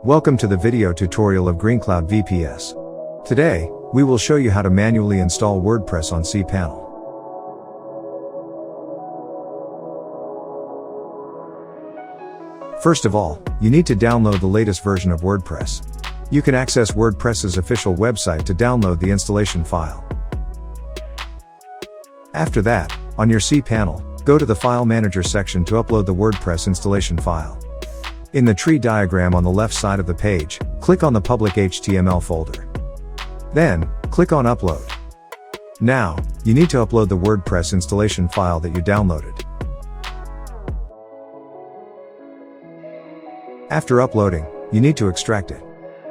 Welcome to the video tutorial of GreenCloud VPS. Today, we will show you how to manually install WordPress on cPanel. First of all, you need to download the latest version of WordPress. You can access WordPress's official website to download the installation file. After that, on your cPanel, go to the File Manager section to upload the WordPress installation file. In the tree diagram on the left side of the page, click on the public HTML folder. Then, click on Upload. Now, you need to upload the WordPress installation file that you downloaded. After uploading, you need to extract it.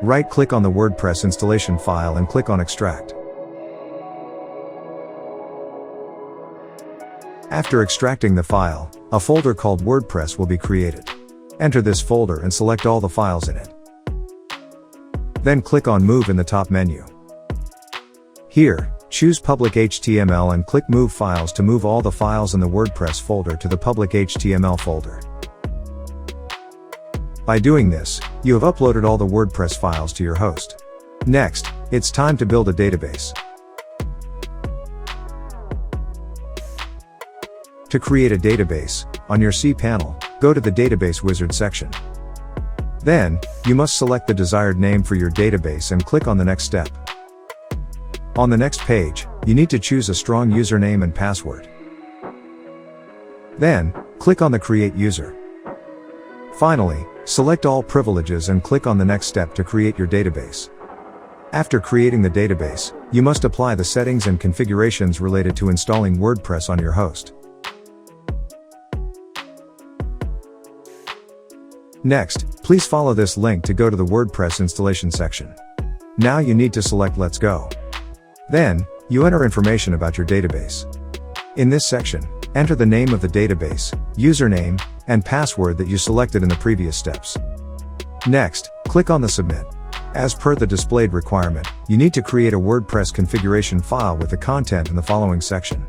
Right-click on the WordPress installation file and click on Extract. After extracting the file, a folder called WordPress will be created. Enter this folder and select all the files in it. Then click on Move in the top menu. Here, choose Public HTML and click Move Files to move all the files in the WordPress folder to the Public HTML folder. By doing this, you have uploaded all the WordPress files to your host. Next, it's time to build a database. To create a database, on your cPanel, go to the Database Wizard section. Then, you must select the desired name for your database and click on the next step. On the next page, you need to choose a strong username and password. Then, click on the Create User. Finally, select all privileges and click on the next step to create your database. After creating the database, you must apply the settings and configurations related to installing WordPress on your host. Next, please follow this link to go to the WordPress installation section. Now you need to select Let's Go. Then, you enter information about your database. In this section, enter the name of the database, username, and password that you selected in the previous steps. Next, click on the Submit. As per the displayed requirement, you need to create a WordPress configuration file with the content in the following section.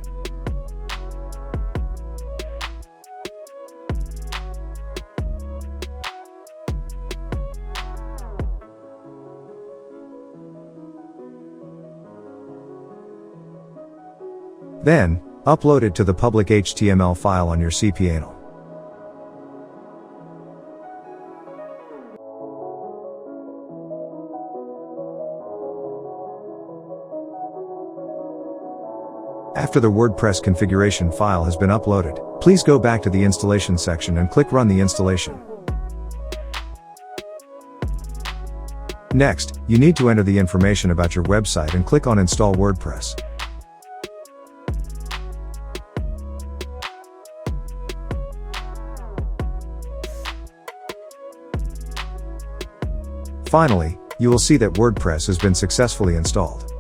Then, upload it to the public HTML file on your cPanel. After the WordPress configuration file has been uploaded, please go back to the installation section and click Run the installation. Next, you need to enter the information about your website and click on Install WordPress. Finally, you will see that WordPress has been successfully installed.